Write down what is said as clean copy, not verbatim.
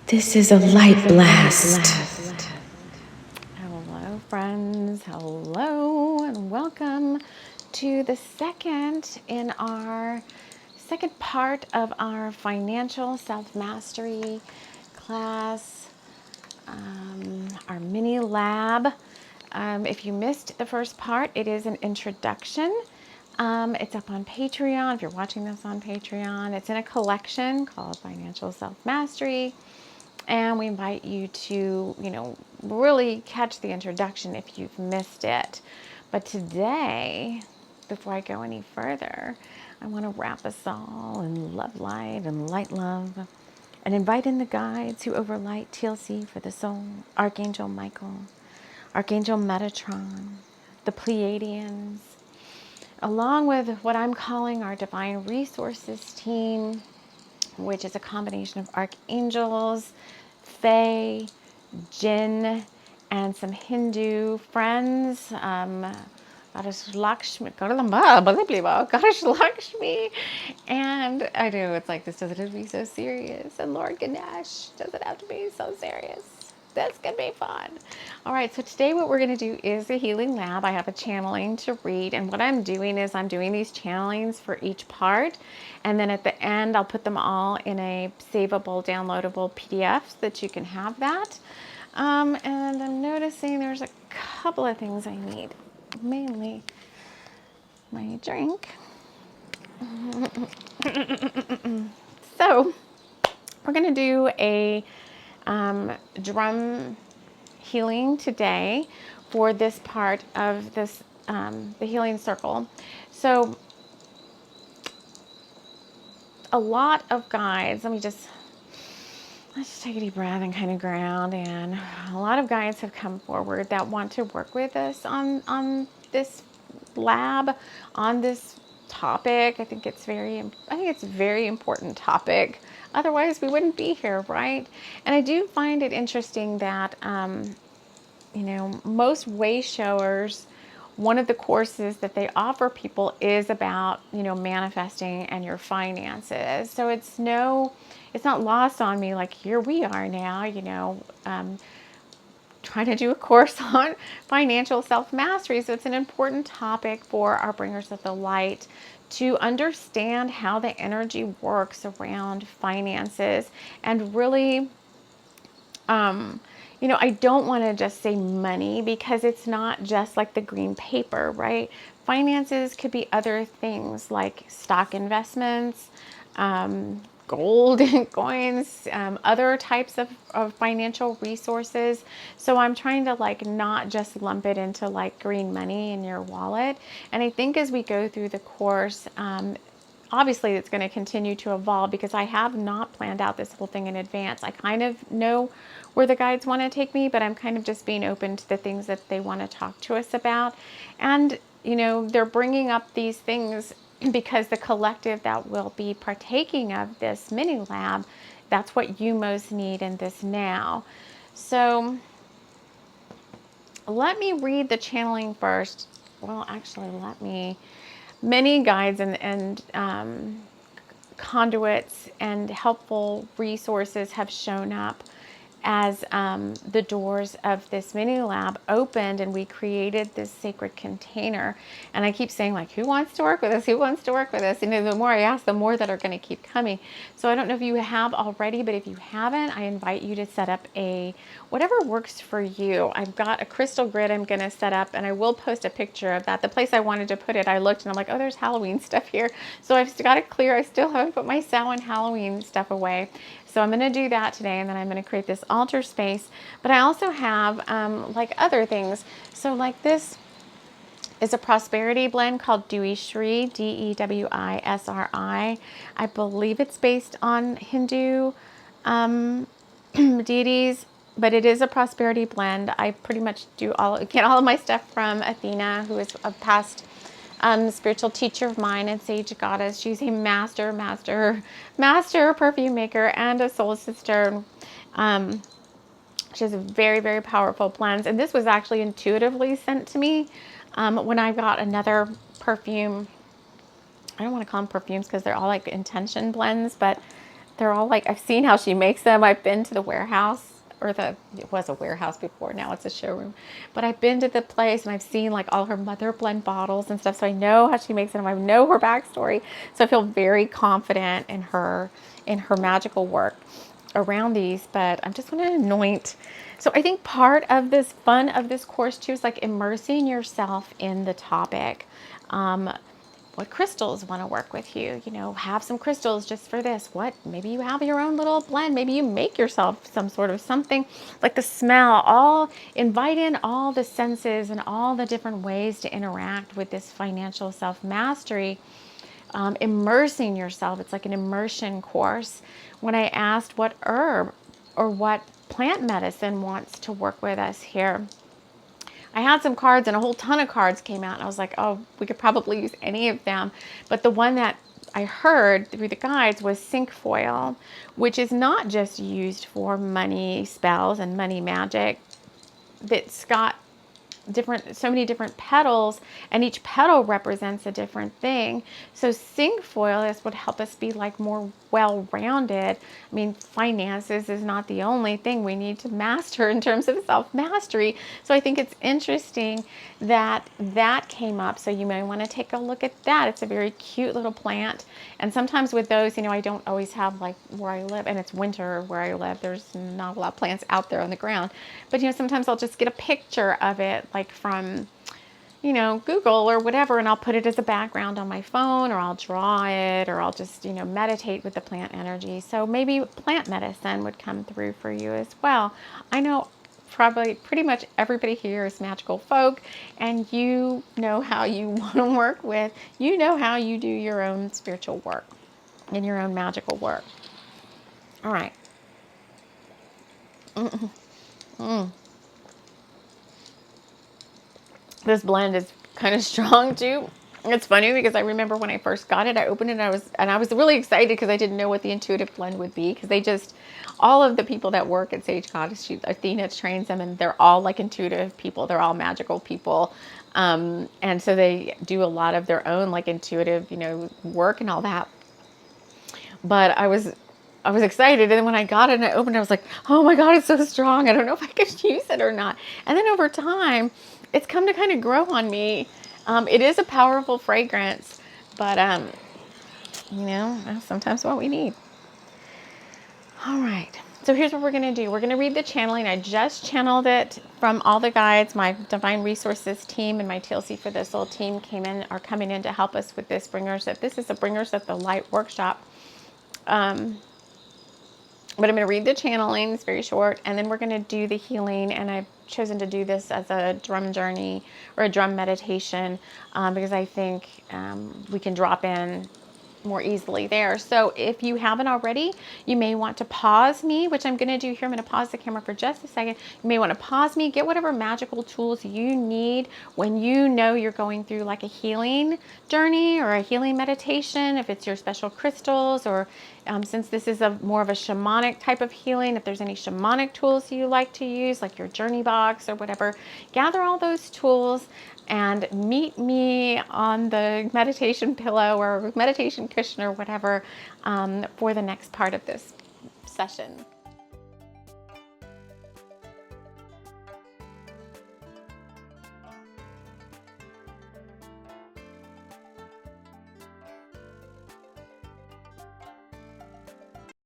This is a light blast. Hello, friends. Hello, and welcome to the second part of our financial self-mastery class, our mini lab. If you missed the first part, it is an introduction. It's up on Patreon. If you're watching this on Patreon, it's in a collection called Financial Self-Mastery. And we invite you to, really catch the introduction if you've missed it. But today, before I go any further, I want to wrap us all in love light and light love and invite in the guides who overlight TLC for the soul, Archangel Michael, Archangel Metatron, the Pleiadians, along with what I'm calling our Divine Resources team, which is a combination of archangels, fae, jinn, and some Hindu friends. Goddess Lakshmi, Goddess Lakshmi, and I know it's like, this doesn't have to be so serious, and Lord Ganesh doesn't have to be so serious. This can be fun. All right, so today what we're going to do is a healing lab. I have a channeling to read, and what I'm doing is I'm doing these channelings for each part, and then at the end I'll put them all in a savable, downloadable PDF so that you can have that. And I'm noticing there's a couple of things I need, mainly my drink. So we're going to do a drum healing today for this part of this, the healing circle. So a lot of guides, let's just take a deep breath and kind of ground. And a lot of guides have come forward that want to work with us on this lab, on this topic. I think it's a very important topic. Otherwise, we wouldn't be here, right? And I do find it interesting that, most way showers, one of the courses that they offer people is about, manifesting and your finances. So it's not lost on me. Like, here we are now, trying to do a course on financial self-mastery. So it's an important topic for our bringers of the light to understand how the energy works around finances. And really, I don't want to just say money, because it's not just like the green paper, right? Finances could be other things like stock investments, gold and coins, other types of financial resources. So I'm trying to not just lump it into like green money in your wallet. And I think as we go through the course, obviously it's going to continue to evolve, because I have not planned out this whole thing in advance. I kind of know where the guides want to take me, but I'm kind of just being open to the things that they want to talk to us about. And, they're bringing up these things because the collective that will be partaking of this mini lab, that's what you most need in this now. So let me read the channeling first. Well, actually, many guides and conduits and helpful resources have shown up as the doors of this mini lab opened, and we created this sacred container. And I keep saying, like, who wants to work with us? Who wants to work with us? And the more I ask, the more that are going to keep coming. So I don't know if you have already, but if you haven't, I invite you to set up whatever works for you. I've got a crystal grid I'm going to set up, and I will post a picture of that. The place I wanted to put it, I looked and I'm like, oh, there's Halloween stuff here. So I've got it clear. I still haven't put my Samhain Halloween stuff away. So I'm going to do that today, and then I'm going to create this altar space. But I also have other things. So like this is a prosperity blend called Dewi Shri, Dewisri. I believe it's based on Hindu deities, but it is a prosperity blend. I pretty much get all of my stuff from Athena, who is a past spiritual teacher of mine and sage goddess. She's a master perfume maker and a soul sister. She has a very, very powerful blends. And this was actually intuitively sent to me when I got another perfume. I don't want to call them perfumes because they're all like intention blends, but They're all like, I've seen how she makes them. I've been to the warehouse, or it was a warehouse before, now it's a showroom. But I've been to the place and I've seen like all her mother blend bottles and stuff. So I know how she makes them. I know her backstory. So I feel very confident in her magical work around these. But I'm just going to anoint. So I think part of this fun of this course too is like immersing yourself in the topic. What crystals want to work with you, have some crystals just for this. Maybe you have your own little blend. Maybe you make yourself some sort of something, like the smell. Invite in all the senses and all the different ways to interact with this financial self-mastery. Immersing yourself. It's like an immersion course. When I asked what herb or what plant medicine wants to work with us here, I had some cards and a whole ton of cards came out, and I was like, oh, we could probably use any of them. But the one that I heard through the guides was cinquefoil, which is not just used for money spells and money magic. It's got so many different petals, and each petal represents a different thing. So cinquefoil is what help us be like more well-rounded. I mean, finances is not the only thing we need to master in terms of self-mastery. So I think it's interesting that that came up. So you may want to take a look at that. It's a very cute little plant. And sometimes with those, I don't always have, like where I live, and it's winter where I live, there's not a lot of plants out there on the ground. But sometimes I'll just get a picture of it, like from Google or whatever, and I'll put it as a background on my phone, or I'll draw it, or I'll just meditate with the plant energy. So maybe plant medicine would come through for you as well. I know probably pretty much everybody here is magical folk, and you know how you want to work with, how you do your own spiritual work and your own magical work. All right. This blend is kind of strong too. It's funny because I remember when I first got it, I opened it and I was really excited because I didn't know what the intuitive blend would be, because all of the people that work at Sage Goddess, Athena trains them, and they're all like intuitive people. They're all magical people. And so they do a lot of their own like intuitive, work and all that. But I was excited, and then when I got it and I opened it, I was like, oh my God, it's so strong. I don't know if I could use it or not. And then over time, it's come to kind of grow on me. It is a powerful fragrance, but that's sometimes what we need. All right. So here's what we're going to do. We're going to read the channeling. I just channeled it from all the guides. My Divine Resources team and my TLC for the Soul team are coming in to help us with this. This is a Bringers of the Light workshop. But I'm going to read the channeling. It's very short. And then we're going to do the healing. And I've chosen to do this as a drum journey or a drum meditation because I think we can drop in more easily there. So if you haven't already, you may want to pause me, which I'm going to do here. I'm going to pause the camera for just a second. You may want to pause me, get whatever magical tools you need when you're going through like a healing journey or a healing meditation, if it's your special crystals, or since this is more of a shamanic type of healing, if there's any shamanic tools you like to use, like your journey box or whatever, gather all those tools and meet me on the meditation pillow or meditation cushion or whatever for the next part of this session.